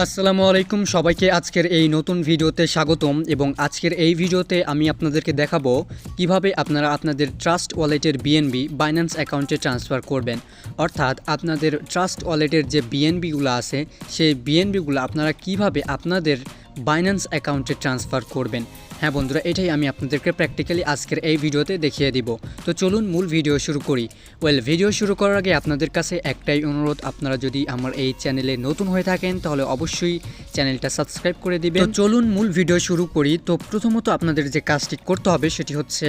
আসসালামু আলাইকুম সবাইকে আজকের এই নতুন ভিডিওতে স্বাগতম এবং আজকের এই ভিডিওতে আমি আপনাদেরকে দেখাবো কিভাবে আপনারা আপনাদের ট্রাস্ট ওয়ালেটের বিএনবি বাইন্যান্স অ্যাকাউন্টে ট্রান্সফার করবেন। অর্থাৎ আপনাদের ট্রাস্ট ওয়ালেটের যে বিএনবিগুলো আছে সেই বিএনবিগুলো আপনারা কিভাবে আপনাদের বাইন্যান্স অ্যাকাউন্টে ট্রান্সফার করবেন। হ্যাঁ বন্ধুরা, এটাই আমি আপনাদেরকে প্র্যাকটিক্যালি আজকের এই ভিডিওতে দেখিয়ে দিব। তো চলুন মূল ভিডিও শুরু করি। ভিডিও শুরু করার আগে আপনাদের কাছে একটাই অনুরোধ, আপনারা যদি আমার এই চ্যানেলে নতুন হয়ে থাকেন তাহলে অবশ্যই চ্যানেলটা সাবস্ক্রাইব করে দিবেন। তো চলুন মূল ভিডিও শুরু করি। তো প্রথমত আপনাদের যে কাজটি করতে হবে সেটি হচ্ছে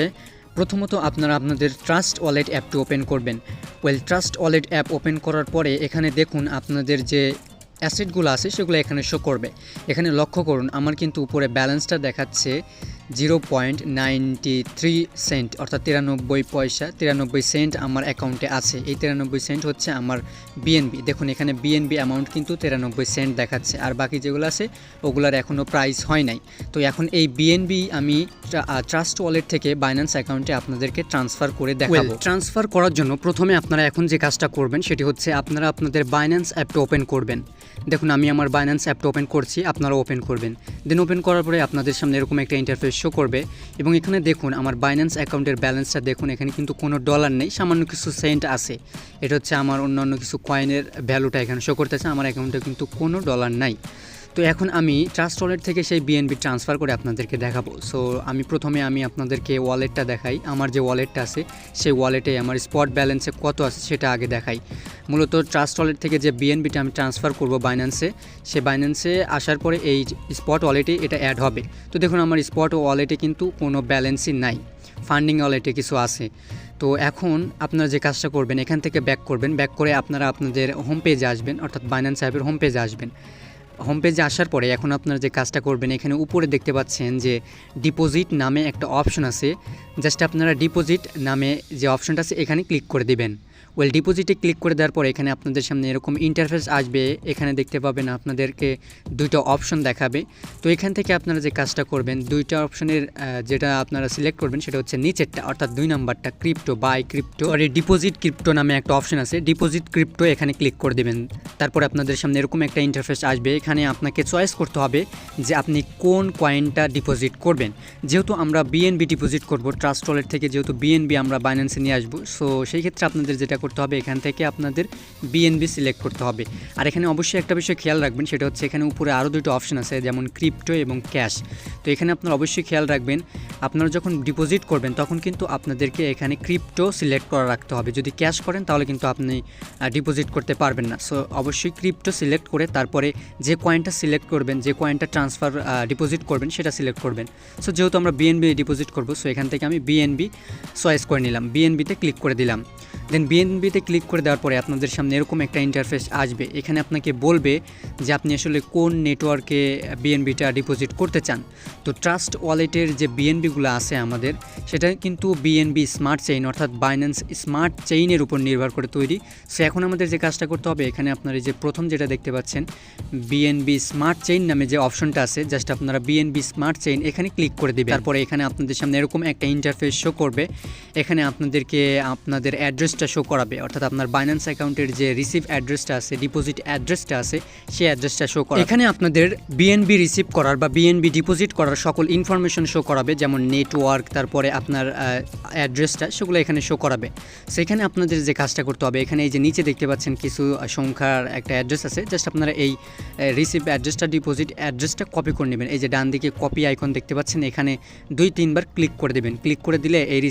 প্রথমত আপনারা আপনাদের ট্রাস্ট ওয়ালেট অ্যাপটি ওপেন করবেন। ট্রাস্ট ওয়ালেট অ্যাপ ওপেন করার পরে এখানে দেখুন আপনাদের যে অ্যাসেটগুলো আছে সেগুলো এখানে শো করবে। এখানে লক্ষ্য করুন আমার কিন্তু উপরে ব্যালেন্সটা দেখাচ্ছে 0.93 সেন্ট অর্থাৎ 93 পয়সা 93 সেন্ট আমার অ্যাকাউন্টে আছে। এই 93 সেন্ট হচ্ছে আমার বিএনবি। দেখুন এখানে বিএনবি অ্যামাউন্ট কিন্তু 93 সেন্ট দেখাচ্ছে, আর বাকি যেগুলো আছে ওগুলার এখনও প্রাইস হয় নাই। তো এখন এই বিএনবি আমি ট্রাস্ট ওয়ালেট থেকে বাইন্যান্স অ্যাকাউন্টে আপনাদেরকে ট্রান্সফার করে দেখাবো। ট্রান্সফার করার জন্য প্রথমে আপনারা এখন যে কাজটা করবেন সেটি হচ্ছে আপনারা আপনাদের বাইন্যান্স অ্যাপটা ওপেন করবেন। দেখুন আমি আমার বাইন্যান্স অ্যাপটা ওপেন করছি, আপনারা ওপেন করবেন। দেন ওপেন করার পরে আপনাদের সামনে এরকম একটা ইন্টারফেস শো করবে এবং এখানে দেখুন আমার বাইন্যান্স অ্যাকাউন্টের ব্যালেন্সটা দেখুন, এখানে কিন্তু কোনো ডলার নেই, সামান্য কিছু সেন্ট আছে। এটা হচ্ছে আমার অন্যান্য কিছু কয়েনের ভ্যালুটা এখানে শো করতেছে, আমার অ্যাকাউন্টে কিন্তু কোনো ডলার নাই। তো এখন আমি ট্রাস্ট ওয়ালেট থেকে সেই বিএনবি ট্রান্সফার করে আপনাদেরকে দেখাবো। সো প্রথমে আমি আপনাদেরকে ওয়ালেটটা দেখাই। আমার যে ওয়ালেটটা আছে সেই ওয়ালেটে আমার স্পট ব্যালেন্সে কত আছে সেটা আগে দেখাই। মূলত ট্রাস্ট ওয়ালেট থেকে যে বিএনবিটা আমি ট্রান্সফার করব বাইন্যান্সে, সে বাইন্যান্সে আসার পরে এই স্পট ওয়ালেটে এটা অ্যাড হবে। তো দেখুন আমার স্পট ওয়ালেটে কিন্তু কোনো ব্যালেন্সই নাই, ফান্ডিং ওয়ালেটে কিছু আছে। তো এখন আপনারা যে কাজটা করবেন এখান থেকে ব্যাক করবেন, ব্যাক করে আপনারা আপনাদের হোম পেজে আসবেন, অর্থাৎ বাইন্যান্স অ্যাপের হোম পেজে আসবেন। হোম পেজে আসার পরে এখন আপনারা যে কাজটা করবেন এখানে উপরে দেখতে পাচ্ছেন যে ডিপোজিট নামে একটা অপশন আছে। জাস্ট আপনারা ডিপোজিট নামে যে অপশনটা আছে এখানে ক্লিক করে দিবেন। ডিপোজিটে ক্লিক করে দেওয়ার পরে এখানে আপনাদের সামনে এরকম ইন্টারফেস আসবে। এখানে দেখতে পাবেন আপনাদেরকে দুইটা অপশন দেখাবে। তো এখান থেকে আপনারা যে কাজটা করবেন দুইটা অপশনের যেটা আপনারা সিলেক্ট করবেন সেটা হচ্ছে নিচেরটা, অর্থাৎ 2 নাম্বারটা ক্রিপ্টো বাই ক্রিপ্টো, আর ডিপোজিট ক্রিপ্টো নামে একটা অপশন আছে, ডিপোজিট ক্রিপ্টো এখানে ক্লিক করে দেবেন। তারপরে আপনাদের সামনে এরকম একটা ইন্টারফেস আসবে। এখানে আপনাকে চয়েস করতে হবে যে আপনি কোন কয়েনটা ডিপোজিট করবেন। যেহেতু আমরা বিএনবি ডিপোজিট করব ট্রাস্ট ওয়ালেট থেকে, যেহেতু বিএনবি আমরা বাইন্যান্সে নিয়ে আসবো, সো সেই ক্ষেত্রে আপনাদের যেটা করতে হবে এখান থেকে আপনাদের বিএনবি সিলেক্ট করতে হবে। আর এখানে অবশ্যই একটা বিষয় খেয়াল রাখবেন, সেটা হচ্ছে এখানে উপরে আরও দুটো অপশন আছে যেমন ক্রিপ্টো এবং ক্যাশ। তো এখানে আপনারা অবশ্যই খেয়াল রাখবেন আপনারা যখন ডিপোজিট করবেন তখন কিন্তু আপনাদেরকে এখানে ক্রিপ্টো সিলেক্ট করা রাখতে হবে। যদি ক্যাশ করেন তাহলে কিন্তু আপনি ডিপোজিট করতে পারবেন না। সো অবশ্যই ক্রিপ্টো সিলেক্ট করে তারপরে যে কয়েনটা সিলেক্ট করবেন, যে কয়েনটা ট্রান্সফার ডিপোজিট করবেন সেটা সিলেক্ট করবেন। সো যেহেতু আমরা বিএনবি ডিপোজিট করব, সো এখান থেকে আমি বিএনবি চয়েস করে নিলাম, বিএনবিতে ক্লিক করে দিলাম। দেন বিএনবিতে ক্লিক করে দেওয়ার পরে আপনাদের সামনে এরকম একটা ইন্টারফেস আসবে। এখানে আপনাকে বলবে যে আপনি আসলে কোন নেটওয়ার্কে বিএনবিটা ডিপোজিট করতে চান। তো ট্রাস্ট ওয়ালেটের যে বিএনবিগুলো আছে আমাদের, সেটা কিন্তু বিএনবি স্মার্ট চেইন অর্থাৎ বাইন্যান্স স্মার্ট চেইনের উপর নির্ভর করে তৈরি। সো এখন আমাদের যে কাজটা করতে হবে এখানে আপনারা যে প্রথম যেটা দেখতে পাচ্ছেন বিএনবি স্মার্ট চেইন নামে যে অপশনটা আছে, জাস্ট আপনারা বিএনবি স্মার্ট চেইন এখানে ক্লিক করে দিবেন। তারপরে এখানে আপনাদের সামনে এরকম একটা ইন্টারফেস শো করবে। এখানে আপনাদেরকে আপনাদের অ্যাড্রেসটা শো করাবে, অর্থাৎ আপনার বাইন্যান্স অ্যাকাউন্টের যে রিসিভ অ্যাড্রেসটা আছে, ডিপোজিট অ্যাড্রেসটা আছে, সেই অ্যাড্রেসটা শো করাবে। এখানে আপনাদের বিএনবি রিসিভ করার বা বিএনবি ডিপোজিট করার সকল ইনফরমেশন শো করাবে, যেমন নেটওয়ার্ক, তারপরে আপনার অ্যাড্রেসটা, সেগুলো এখানে শো করাবে। সেখানে আপনাদের যে কাজটা করতে হবে এখানে এই যে নিচে দেখতে পাচ্ছেন কিছু সংখ্যার একটা অ্যাড্রেস আছে, জাস্ট আপনারা এই রিসিভ অ্যাড্রেসটা ডিপোজিট অ্যাড্রেসটা কপি করে নেবেন। এই যে ডান দিকে কপি আইকন দেখতে পাচ্ছেন, এখানে 2-3 বার ক্লিক করে দেবেন। ক্লিক করে দিলে এই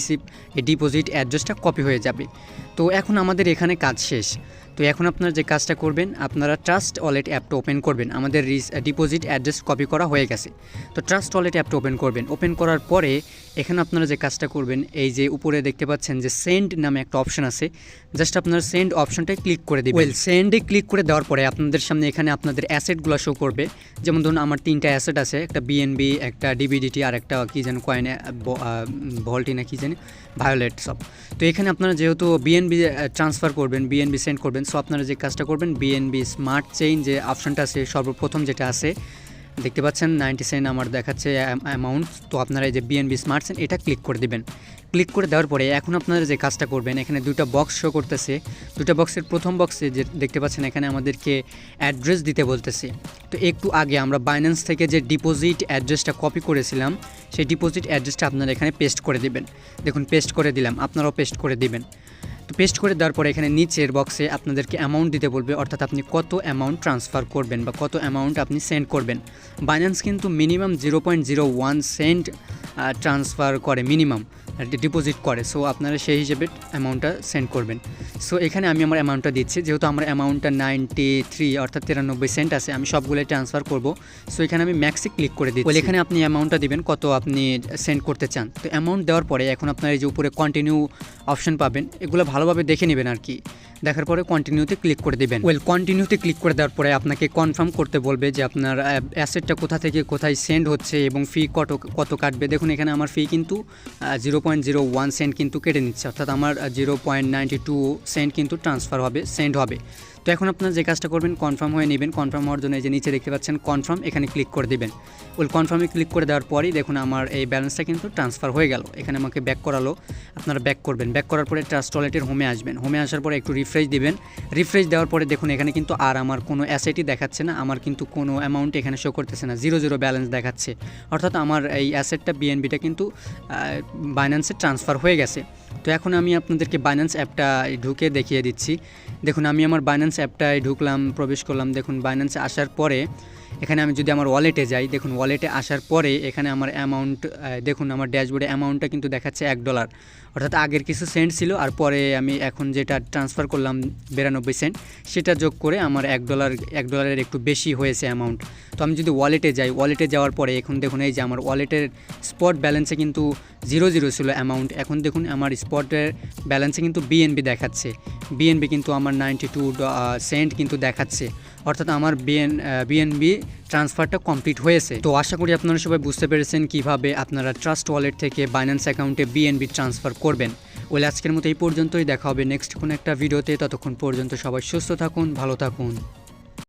ডিপোজিট অ্যাড্রেসটা কপি হয়ে যাবে। তো এখন আমাদের এখানে কাজ শেষ। তো এখন আপনারা যে কাজটা করবেন আপনারা ট্রাস্ট ওয়ালেট অ্যাপটা ওপেন করবেন। আমাদের ডিপোজিট অ্যাড্রেস কপি করা হয়ে গেছে। তো ট্রাস্ট ওয়ালেট অ্যাপটা ওপেন করবেন। ওপেন করার পরে এখানে আপনারা যে কাজটা করবেন এই যে উপরে দেখতে পাচ্ছেন যে সেন্ড নামে একটা অপশন আছে, জাস্ট আপনারা সেন্ড অপশনটায় ক্লিক করে দিবেন। সেন্ডে ক্লিক করে দেওয়ার পরে আপনাদের সামনে এখানে আপনাদের অ্যাসেটগুলো শো করবে। যেমন ধরুন আমার 3টা অ্যাসেট আছে, একটা বিএনবি, একটা ডিবিডিটি, আর একটা কী যেন কয়েন ভল্টি না কী জানি ভায়োলেট সব। তো এখানে আপনারা যেহেতু বিএনবি ট্রান্সফার করবেন, বিএনবি সেন্ড করবেন, সো আপনারা যে কাজটা করবেন বিএনবি স্মার্ট চেইন যে অপশনটা আছে সর্বপ্রথম যেটা আছে দেখতে পাচ্ছেন 90 সেন্ট আমার দেখাচ্ছে অ্যামাউন্ট। তো আপনারা এই যে বিএনবি স্মার্ট চেইন এটা ক্লিক করে দিবেন। ক্লিক করে দেওয়ার পরে এখন আপনারা যে কাজটা করবেন, এখানে দুটো বক্স শো করতেছে। দুটো বক্সের প্রথম বক্সে যে দেখতে পাচ্ছেন এখানে আমাদেরকে অ্যাড্রেস দিতে বলতেছে। তো একটু আগে আমরা বাইন্যান্স থেকে যে ডিপোজিট অ্যাড্রেসটা কপি করেছিলাম, সেই ডিপোজিট অ্যাড্রেসটা আপনারা এখানে পেস্ট করে দিবেন। দেখুন পেস্ট করে দিলাম, আপনারাও পেস্ট করে দিবেন। তো পেস্ট করে দেওয়ার পরে এখানে নিচের বক্সে আপনাদেরকে অ্যামাউন্ট দিতে বলবে, অর্থাৎ আপনি কত অ্যামাউন্ট ট্রান্সফার করবেন বা কত অ্যামাউন্ট আপনি সেন্ড করবেন। বাইন্যান্স কিন্তু মিনিমাম 0.01 সেন্ট ট্রান্সফার করে, মিনিমাম ডিপোজিট করে। সো আপনারা সেই হিসেবে অ্যামাউন্টটা সেন্ড করবেন। সো এখানে আমি আমার অ্যামাউন্টটা দিচ্ছি, যেহেতু আমার অ্যামাউন্টটা 93 অর্থাৎ 93 সেন্ট আছে, আমি সবগুলোই ট্রান্সফার করব। সো এখানে আমি ম্যাক্সে ক্লিক করে দিচ্ছি। এখানে আপনি অ্যামাউন্টটা দিবেন কত আপনি সেন্ড করতে চান। তো অ্যামাউন্ট দেওয়ার পরে এখন আপনার এই যে উপরে কন্টিনিউ অপশন পাবেন, এগুলো ভালোভাবে দেখে নেবেন আর কি। দেখার পরে কন্টিনিউতে ক্লিক করে দেবেন। কন্টিনিউতে ক্লিক করে দেওয়ার পরে আপনাকে কনফার্ম করতে বলবে যে আপনার অ্যাসেটটা কোথা থেকে কোথায় সেন্ড হচ্ছে এবং ফি কত কাটবে। দেখুন এখানে আমার ফি কিন্তু 0.01 সেন্ট কিন্তু কেটে নিচ্ছে, অর্থাৎ আমার 0.92 সেন্ট কিন্তু ট্রান্সফার হবে, সেন্ড হবে। তো এখন আপনার যে কাজটা করবেন, কনফার্ম হয়ে নেবেন। কনফার্ম হওয়ার জন্য এই যে নিচে দেখতে পাচ্ছেন কনফার্ম, এখানে ক্লিক করে দেবেন। কনফার্মে ক্লিক করে দেওয়ার পরেই দেখুন আমার এই ব্যালেন্সটা কিন্তু ট্রান্সফার হয়ে গেল। এখানে আমাকে ব্যাক করালো, আপনারা ব্যাক করবেন। ব্যাক করার পরে ট্রাস্ট ওয়ালেটের হোমে আসবেন। হোমে আসার পরে একটু রিফ্রেশ দিবেন। রিফ্রেশ দেওয়ার পরে দেখুন এখানে কিন্তু আর আমার কোনো অ্যাসেটই দেখাচ্ছে না, আমার কিন্তু কোনো অ্যামাউন্ট এখানে শো করতেছে না, 0 ব্যালেন্স দেখাচ্ছে। অর্থাৎ আমার এই অ্যাসেটটা বিএনবিটা কিন্তু বাইন্যান্সে ট্রান্সফার হয়ে গেছে। তো এখন আমি আপনাদেরকে বাইন্যান্স অ্যাপটা ঢুকে দেখিয়ে দিচ্ছি। দেখুন আমি আমার বাইন্যান্স অ্যাপটায় ঢুকলাম, প্রবেশ করলাম। দেখুন বাইন্যান্সে আসার পরে এখানে আমি যদি আমার ওয়ালেটে যাই, দেখুন ওয়ালেটে আসার পরে এখানে আমার অ্যামাউন্ট, দেখুন আমার ড্যাশবোর্ডে অ্যামাউন্টটা কিন্তু দেখাচ্ছে $1, অর্থাৎ আগের কিছু সেন্ট ছিল আর পরে আমি এখন যেটা ট্রান্সফার করলাম 92 সেন্ট, সেটা যোগ করে আমার $1 একটু বেশি হয়েছে অ্যামাউন্ট। তো আমি যদি ওয়ালেটে যাই, ওয়ালেটে যাওয়ার পরে এখন দেখুন এই যে আমার ওয়ালেটের স্পট ব্যালেন্সে কিন্তু 0 ছিল অ্যামাউন্ট, এখন দেখুন আমার স্পটের ব্যালেন্সে কিন্তু বিএনবি দেখাচ্ছে। বিএনবি কিন্তু আমার 92 সেন্ট কিন্তু দেখাচ্ছে, অর্থাৎ আমার বিএনবি ট্রান্সফারটা কমপ্লিট হয়েছে। তো আশা করি আপনারা সবাই বুঝতে পেরেছেন কিভাবে আপনারা ট্রাস্ট ওয়ালেট থেকে বাইন্যান্স অ্যাকাউন্টে বিএনবি ট্রান্সফার করবেন। আজকের মতো এই পর্যন্তই, দেখা হবে নেক্সট কোনো একটা ভিডিওতে। ততক্ষণ পর্যন্ত সবাই সুস্থ থাকুন, ভালো থাকুন।